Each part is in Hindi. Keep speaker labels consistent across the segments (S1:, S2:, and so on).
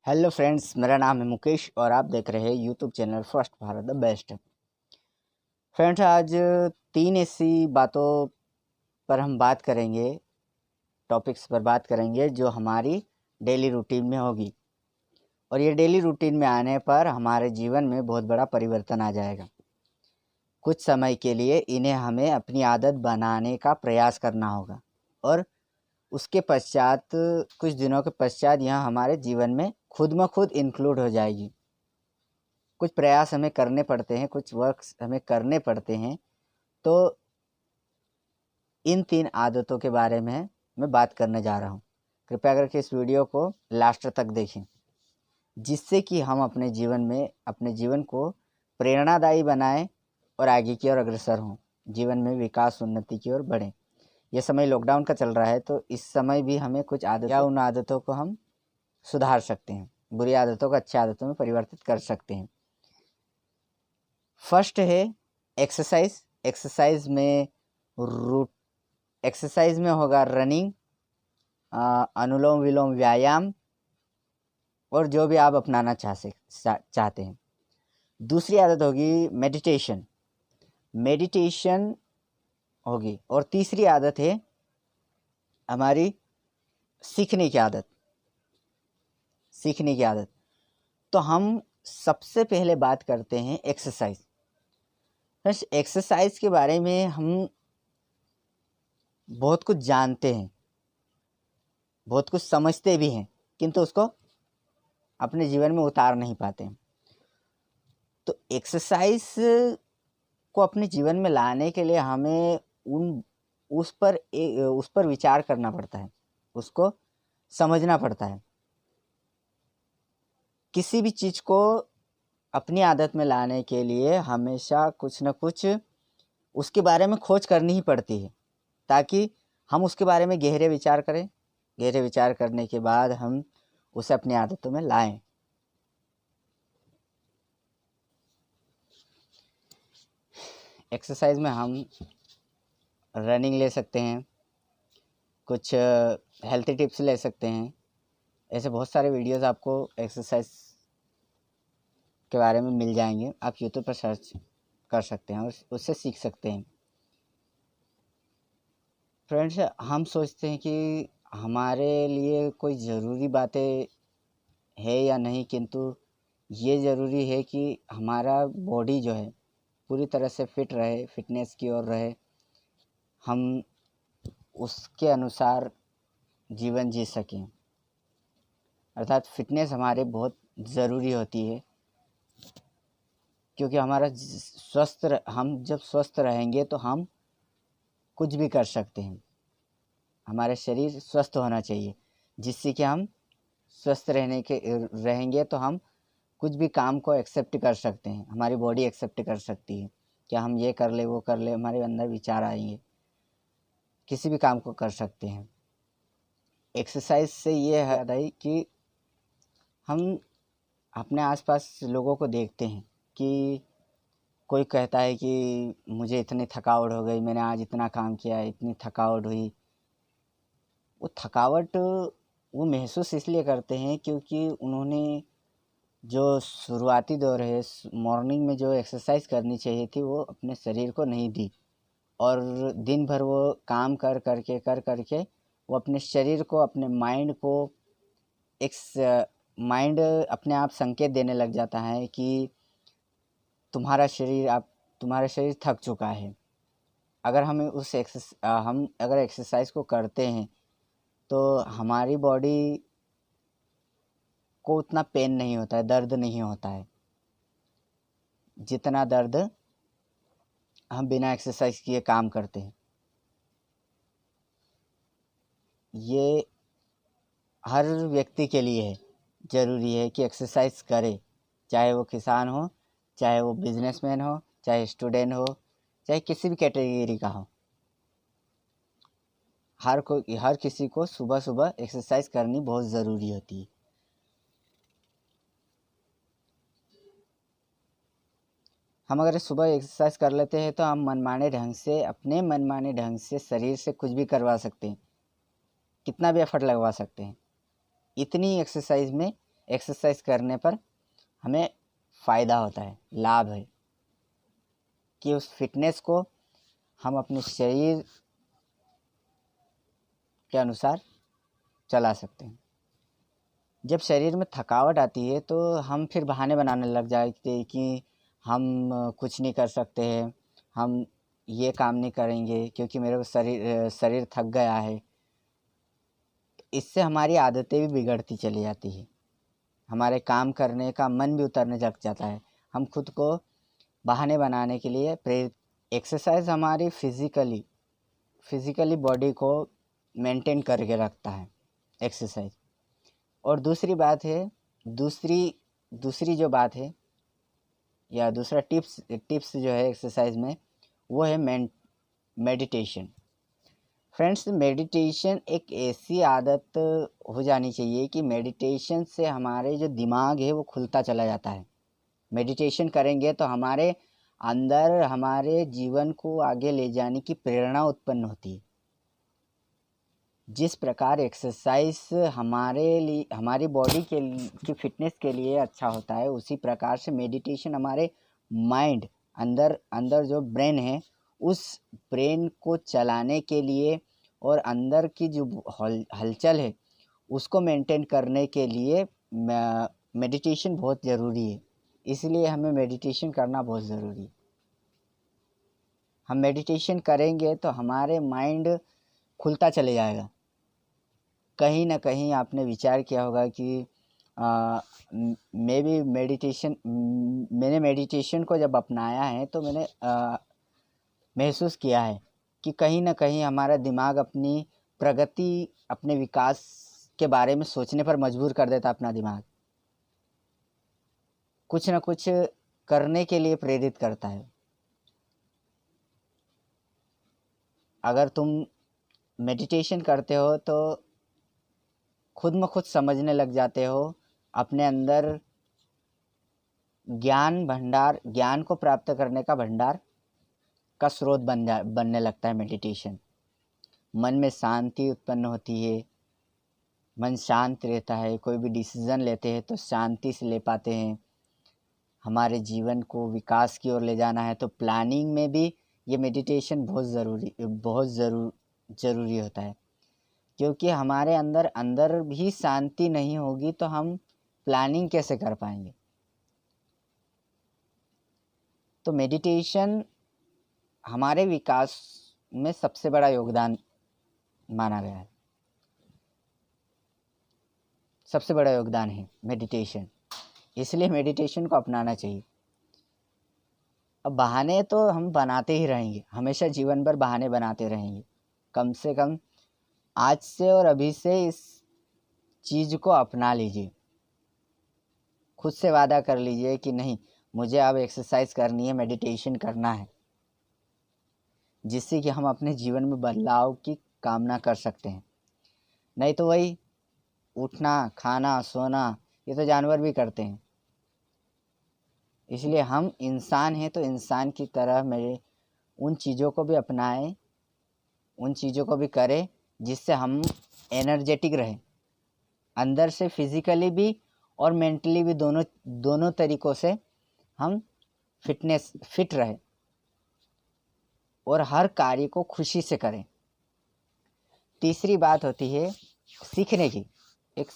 S1: हेलो फ्रेंड्स, मेरा नाम है मुकेश और आप देख रहे हैं YouTube channel first Bharat the best. Friends, आज 3 ऐसी बातों पर हम बात करेंगे, टॉपिक्स पर बात करेंगे जो हमारी डेली रूटीन में होगी और ये डेली रूटीन में आने पर हमारे जीवन में बहुत बड़ा परिवर्तन आ जाएगा। कुछ समय के लिए इन्हें हमें अपनी आदत बनाने का प्रयास करना होगा और उसके पश्चात कुछ दिनों के पश्चात यह हमारे जीवन में खुद ब खुद इंक्लूड हो जाएगी। कुछ प्रयास हमें करने पड़ते हैं, कुछ वर्क्स हमें करने पड़ते हैं। तो इन 3 आदतों के बारे में मैं बात करने जा रहा हूँ। कृपया करके इस वीडियो को लास्ट तक देखें, जिससे कि हम अपने जीवन को प्रेरणादायी बनाएं और आगे की ओर अग्रसर हों, जीवन में विकास उन्नति की ओर बढ़ें। यह समय लॉकडाउन का चल रहा है, तो इस समय भी हमें कुछ आदत या उन आदतों को हम सुधार सकते हैं, बुरी आदतों को अच्छी आदतों में परिवर्तित कर सकते हैं। फर्स्ट है एक्सरसाइज। एक्सरसाइज में होगा रनिंग, अनुलोम विलोम व्यायाम और जो भी आप अपनाना चाहते हैं। दूसरी आदत होगी मेडिटेशन होगी और तीसरी आदत है हमारी सीखने की आदत। तो हम सबसे पहले बात करते हैं एक्सरसाइज। फ्रेंड्स, एक्सरसाइज के बारे में हम बहुत कुछ जानते हैं, बहुत कुछ समझते भी हैं, किंतु उसको अपने जीवन में उतार नहीं पाते हैं। तो एक्सरसाइज को अपने जीवन में लाने के लिए हमें उस पर विचार करना पड़ता है, उसको समझना पड़ता है। किसी भी चीज़ को अपनी आदत में लाने के लिए हमेशा कुछ न कुछ उसके बारे में खोज करनी ही पड़ती है, ताकि हम उसके बारे में गहरे विचार करें। गहरे विचार करने के बाद हम उसे अपनी आदतों में लाएं। एक्सरसाइज में हम रनिंग ले सकते हैं, कुछ हेल्थी टिप्स ले सकते हैं। ऐसे बहुत सारे वीडियोस आपको एक्सरसाइज के बारे में मिल जाएंगे। आप यूट्यूब पर सर्च कर सकते हैं और उससे सीख सकते हैं। फ्रेंड्स, हम सोचते हैं कि हमारे लिए कोई ज़रूरी बातें है या नहीं, किंतु ये ज़रूरी है कि हमारा बॉडी जो है पूरी तरह से फिट रहे, फिटनेस की ओर रहे, हम उसके अनुसार जीवन जी सकें। अर्थात फिटनेस हमारे बहुत ज़रूरी होती है, क्योंकि हम जब स्वस्थ रहेंगे तो हम कुछ भी कर सकते हैं। हमारे शरीर स्वस्थ होना चाहिए, जिससे कि हम स्वस्थ रहेंगे तो हम कुछ भी काम को एक्सेप्ट कर सकते हैं। हमारी बॉडी एक्सेप्ट कर सकती है कि हम ये कर ले, वो कर ले। हमारे अंदर विचार आएंगे, किसी भी काम को कर सकते हैं। एक्सरसाइज से ये है कि हम अपने आसपास लोगों को देखते हैं कि कोई कहता है कि मुझे इतनी थकावट हो गई, मैंने आज इतना काम किया, इतनी थकावट हुई। वो थकावट वो महसूस इसलिए करते हैं क्योंकि उन्होंने जो शुरुआती दौर है, मॉर्निंग में जो एक्सरसाइज करनी चाहिए थी, वो अपने शरीर को नहीं दी और दिन भर वो काम कर करके वो अपने शरीर को, अपने माइंड अपने आप संकेत देने लग जाता है कि तुम्हारा शरीर थक चुका है। अगर हमें हम अगर एक्सरसाइज को करते हैं तो हमारी बॉडी को उतना पेन नहीं होता है, दर्द नहीं होता है, जितना दर्द हम बिना एक्सरसाइज किए काम करते हैं। ये हर व्यक्ति के लिए ज़रूरी है कि एक्सरसाइज करे, चाहे वो किसान हो, चाहे वो बिजनेसमैन हो, चाहे स्टूडेंट हो, चाहे किसी भी कैटेगरी का हो। हर किसी को सुबह सुबह एक्सरसाइज करनी बहुत ज़रूरी होती है। हम अगर सुबह एक्सरसाइज कर लेते हैं तो हम अपने मनमाने ढंग से शरीर से कुछ भी करवा सकते हैं, कितना भी एफर्ट लगवा सकते हैं। इतनी एक्सरसाइज में एक्सरसाइज करने पर हमें फ़ायदा होता है, लाभ है कि उस फिटनेस को हम अपने शरीर के अनुसार चला सकते हैं। जब शरीर में थकावट आती है तो हम फिर बहाने बनाने लग जाते हैं कि हम कुछ नहीं कर सकते हैं, हम ये काम नहीं करेंगे क्योंकि मेरे को शरीर थक गया है। इससे हमारी आदतें भी बिगड़ती चली जाती है, हमारे काम करने का मन भी उतरने लग जाता है। हम खुद को बहाने बनाने के लिए प्रेरित। एक्सरसाइज हमारी फिज़िकली बॉडी को मेंटेन करके रखता है एक्सरसाइज। और दूसरी बात है, दूसरी जो बात है या दूसरा टिप्स जो है एक्सरसाइज में, वो है मेडिटेशन। फ्रेंड्स, मेडिटेशन एक ऐसी आदत हो जानी चाहिए कि मेडिटेशन से हमारे जो दिमाग है वो खुलता चला जाता है। मेडिटेशन करेंगे तो हमारे अंदर हमारे जीवन को आगे ले जाने की प्रेरणा उत्पन्न होती है। जिस प्रकार एक्सरसाइज हमारे लिए, हमारी बॉडी की फिटनेस के लिए अच्छा होता है, उसी प्रकार से मेडिटेशन हमारे माइंड, अंदर जो ब्रेन है, उस ब्रेन को चलाने के लिए और अंदर की जो हलचल है उसको मेंटेन करने के लिए मेडिटेशन बहुत ज़रूरी है। इसलिए हमें मेडिटेशन करना बहुत ज़रूरी है। हम मेडिटेशन करेंगे तो हमारे माइंड खुलता चले जाएगा। कहीं ना कहीं आपने विचार किया होगा कि मैंने मेडिटेशन को जब अपनाया है तो मैंने महसूस किया है कि कहीं ना कहीं हमारा दिमाग अपनी प्रगति, अपने विकास के बारे में सोचने पर मजबूर कर देता। अपना दिमाग कुछ ना कुछ करने के लिए प्रेरित करता है। अगर तुम मेडिटेशन करते हो तो खुद में खुद समझने लग जाते हो, अपने अंदर ज्ञान को प्राप्त करने का भंडार का स्रोत बनने लगता है मेडिटेशन। मन में शांति उत्पन्न होती है, मन शांत रहता है, कोई भी डिसीज़न लेते हैं तो शांति से ले पाते हैं। हमारे जीवन को विकास की ओर ले जाना है तो प्लानिंग में भी ये मेडिटेशन बहुत ज़रूरी होता है। क्योंकि हमारे अंदर भी शांति नहीं होगी तो हम प्लानिंग कैसे कर पाएंगे। तो मेडिटेशन हमारे विकास में सबसे बड़ा योगदान माना गया है, सबसे बड़ा योगदान है मेडिटेशन। इसलिए मेडिटेशन को अपनाना चाहिए। अब बहाने तो हम बनाते ही रहेंगे, हमेशा जीवन भर बहाने बनाते रहेंगे। कम से कम आज से और अभी से इस चीज़ को अपना लीजिए। खुद से वादा कर लीजिए कि नहीं, मुझे अब एक्सरसाइज करनी है, मेडिटेशन करना है, जिससे कि हम अपने जीवन में बदलाव की कामना कर सकते हैं। नहीं तो वही उठना, खाना, सोना, ये तो जानवर भी करते हैं। इसलिए हम इंसान हैं तो इंसान की तरह मेरे उन चीज़ों को भी अपनाएं, उन चीज़ों को भी करें जिससे हम एनर्जेटिक रहें, अंदर से फिज़िकली भी और मेंटली भी, दोनों तरीक़ों से हम फिट रहें और हर कार्य को खुशी से करें। तीसरी बात होती है सीखने की। एक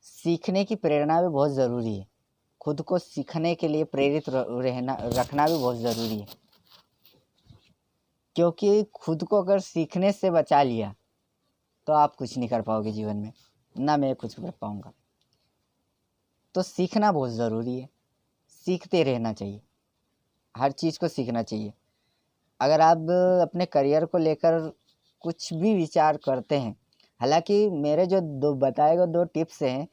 S1: सीखने की प्रेरणा भी बहुत ज़रूरी है। खुद को सीखने के लिए प्रेरित रखना भी बहुत ज़रूरी है। क्योंकि खुद को अगर सीखने से बचा लिया तो आप कुछ नहीं कर पाओगे जीवन में, ना मैं कुछ कर पाऊँगा। तो सीखना बहुत ज़रूरी है, सीखते रहना चाहिए, हर चीज़ को सीखना चाहिए। अगर आप अपने करियर को लेकर कुछ भी विचार करते हैं, हालांकि मेरे जो बताए गए 2 टिप्स हैं,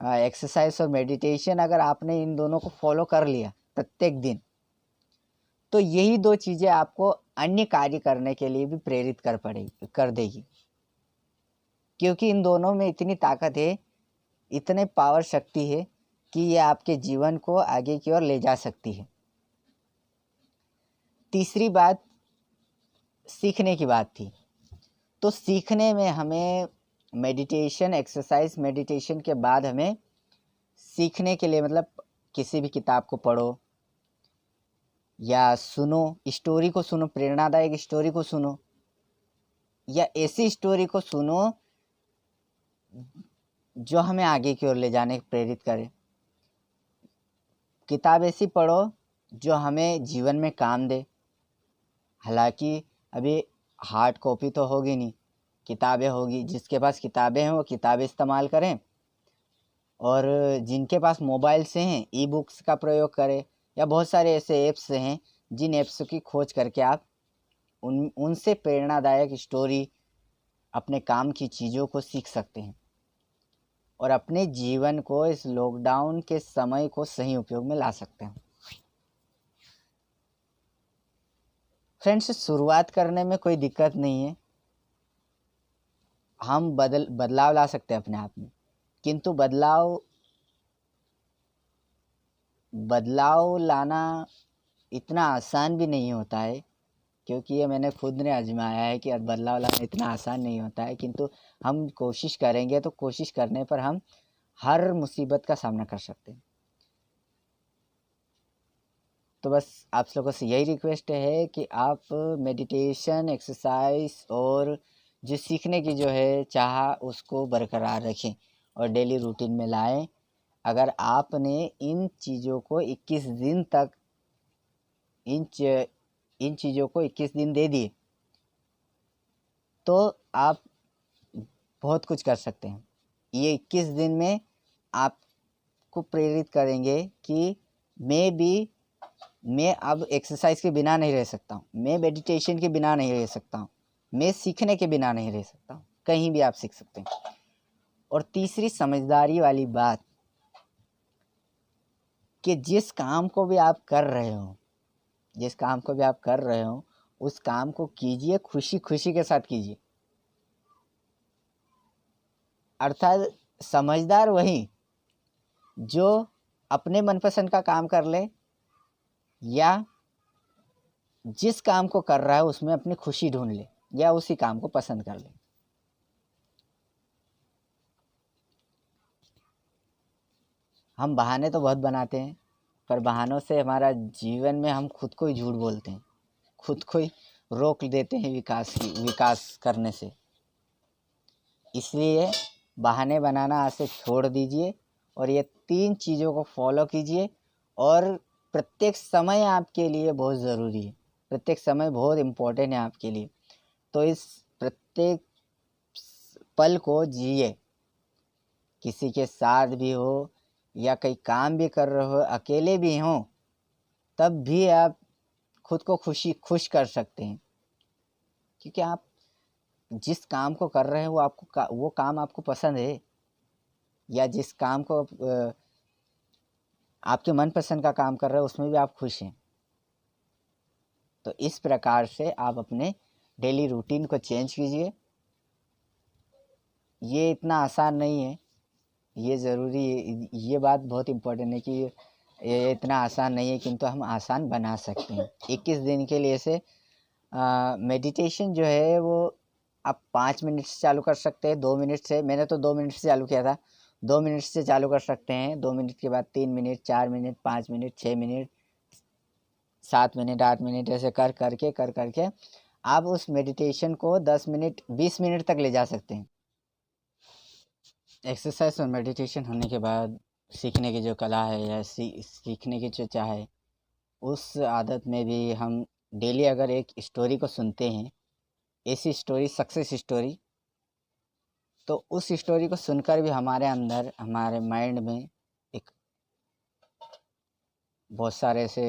S1: एक्सरसाइज और मेडिटेशन, अगर आपने इन दोनों को फॉलो कर लिया प्रत्येक दिन, तो यही 2 चीज़ें आपको अन्य कार्य करने के लिए भी प्रेरित कर देगी। क्योंकि इन दोनों में इतनी ताकत है, इतने पावर शक्ति है कि ये आपके जीवन को आगे की ओर ले जा सकती है। तीसरी बात सीखने की बात थी। तो सीखने में हमें मेडिटेशन एक्सरसाइज, मेडिटेशन के बाद हमें सीखने के लिए, मतलब किसी भी किताब को पढ़ो या सुनो, स्टोरी को सुनो, प्रेरणादायक स्टोरी को सुनो, या ऐसी स्टोरी को सुनो जो हमें आगे की ओर ले जाने की प्रेरित करे। किताब ऐसी पढ़ो जो हमें जीवन में काम दे। हालांकि अभी हार्ड कॉपी तो होगी नहीं, किताबें होगी। जिसके पास किताबें हैं वो किताबें इस्तेमाल करें, और जिनके पास मोबाइल से हैं ई बुक्स का प्रयोग करें, या बहुत सारे ऐसे ऐप्स हैं जिन ऐप्स की खोज करके आप उनसे प्रेरणादायक स्टोरी, अपने काम की चीज़ों को सीख सकते हैं और अपने जीवन को, इस लॉकडाउन के समय को सही उपयोग में ला सकते हैं। फ्रेंड्स, शुरुआत करने में कोई दिक्कत नहीं है, हम बदलाव ला सकते हैं अपने आप में, किंतु बदलाव लाना इतना आसान भी नहीं होता है, क्योंकि ये मैंने खुद ने आजमाया है कि बदलाव लाना इतना आसान नहीं होता है। किंतु हम कोशिश करेंगे तो कोशिश करने पर हम हर मुसीबत का सामना कर सकते हैं। तो बस आप लोगों से यही रिक्वेस्ट है कि आप मेडिटेशन, एक्सरसाइज और जो सीखने की जो है चाह, उसको बरकरार रखें और डेली रूटीन में लाएं। अगर आपने इन चीज़ों को 21 दिन तक, इन चीज़ों को 21 दिन दे दिए तो आप बहुत कुछ कर सकते हैं। ये 21 दिन में आपको प्रेरित करेंगे कि मैं अब एक्सरसाइज के बिना नहीं रह सकता हूँ, मैं मेडिटेशन के बिना नहीं रह सकता हूँ, मैं सीखने के बिना नहीं रह सकता हूँ। कहीं भी आप सीख सकते हैं। और तीसरी समझदारी वाली बात कि जिस काम को भी आप कर रहे हो उस काम को कीजिए, खुशी खुशी के साथ कीजिए। अर्थात समझदार वही जो अपने मनपसंद का काम कर ले, या जिस काम को कर रहा है उसमें अपनी खुशी ढूंढ ले, या उसी काम को पसंद कर ले। हम बहाने तो बहुत बनाते हैं, पर बहानों से हमारा जीवन में हम खुद को ही झूठ बोलते हैं, खुद को ही रोक देते हैं विकास करने से। इसलिए बहाने बनाना आज से छोड़ दीजिए और ये 3 चीज़ों को फॉलो कीजिए। और प्रत्येक समय आपके लिए बहुत ज़रूरी है, प्रत्येक समय बहुत इम्पोर्टेंट है आपके लिए। तो इस प्रत्येक पल को जिए, किसी के साथ भी हो या कहीं काम भी कर रहे हो, अकेले भी हो, तब भी आप खुद को खुश कर सकते हैं, क्योंकि आप जिस काम को कर रहे हैं वो काम आपको पसंद है, या जिस काम को आपके मनपसंद का काम कर रहे हो उसमें भी आप खुश हैं। तो इस प्रकार से आप अपने डेली रूटीन को चेंज कीजिए। ये इतना आसान नहीं है, ये ज़रूरी है, ये बात बहुत इम्पोर्टेंट है कि ये इतना आसान नहीं है, किंतु हम आसान बना सकते हैं। 21 दिन के लिए से मेडिटेशन जो है वो आप 5 मिनट से चालू कर सकते हैं, 2 मिनट से। मैंने तो 2 मिनट से चालू किया था। 2 मिनट से चालू कर सकते हैं, 2 मिनट के बाद 3 minute, 4 minute, 5 minute, 6 minute, 7 minute, 8 minute, ऐसे कर करके आप उस मेडिटेशन को 10 मिनट, 20 मिनट तक ले जा सकते हैं। एक्सरसाइज और मेडिटेशन होने के बाद सीखने की जो कला है, या सीखने की जो चाह है, उस आदत में भी हम डेली अगर एक स्टोरी को सुनते हैं, ऐसी स्टोरी, सक्सेस स्टोरी, तो उस स्टोरी को सुनकर भी हमारे अंदर, हमारे माइंड में एक बहुत सारे ऐसे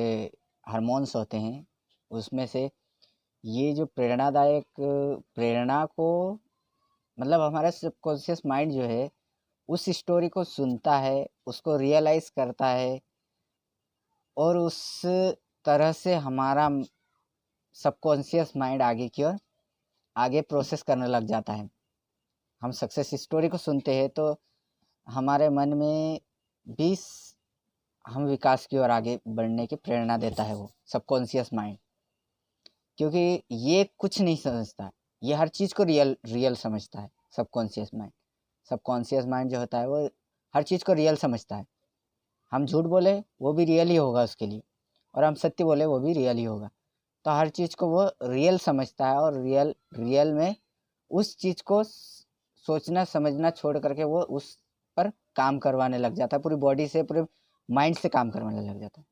S1: हार्मोन्स होते हैं, उसमें से ये जो प्रेरणा को, मतलब हमारा सबकॉन्शियस माइंड जो है उस स्टोरी को सुनता है, उसको रियलाइज़ करता है, और उस तरह से हमारा सबकॉन्शियस माइंड आगे प्रोसेस करने लग जाता है। हम सक्सेस स्टोरी को सुनते हैं तो हमारे मन में भी हम विकास की ओर आगे बढ़ने की प्रेरणा देता है वो सबकॉन्शियस माइंड, क्योंकि ये कुछ नहीं समझता, ये हर चीज़ को रियल समझता है। Subconscious mind. सबकॉन्शियस माइंड जो होता है वो हर चीज़ को रियल समझता है। हम झूठ बोले वो भी रियल ही होगा उसके लिए, और हम सत्य बोले वो भी रियल ही होगा। तो हर चीज़ को वो रियल समझता है, और रियल में उस चीज़ को सोचना समझना छोड़ करके वो उस पर काम करवाने लग जाता है, पूरी बॉडी से, पूरे माइंड से काम करवाने लग जाता है।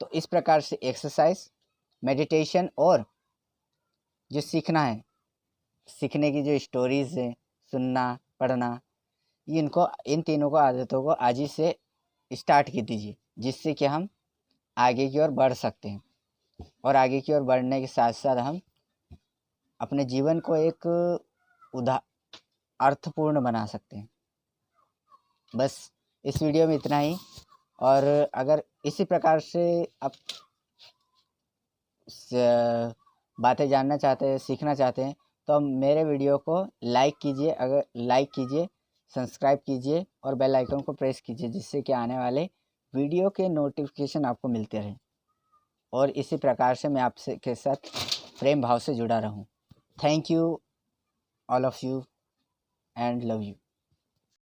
S1: तो इस प्रकार से एक्सरसाइज, मेडिटेशन और जो सीखना है, सीखने की जो स्टोरीज है, सुनना पढ़ना, इन तीनों को आदतों को आज ही से स्टार्ट की दीजिए, जिससे कि हम आगे की ओर बढ़ सकते हैं, और आगे की ओर बढ़ने के साथ साथ हम अपने जीवन को एक अर्थपूर्ण बना सकते हैं। बस इस वीडियो में इतना ही, और अगर इसी प्रकार से आप बातें जानना चाहते हैं, सीखना चाहते हैं, तो मेरे वीडियो को लाइक कीजिए, अगर लाइक कीजिए, सब्सक्राइब कीजिए और बेल आइकन को प्रेस कीजिए, जिससे कि आने वाले वीडियो के नोटिफिकेशन आपको मिलते रहें, और इसी प्रकार से मैं आपसे के साथ प्रेम भाव से जुड़ा रहूं। Thank you all of you and love you.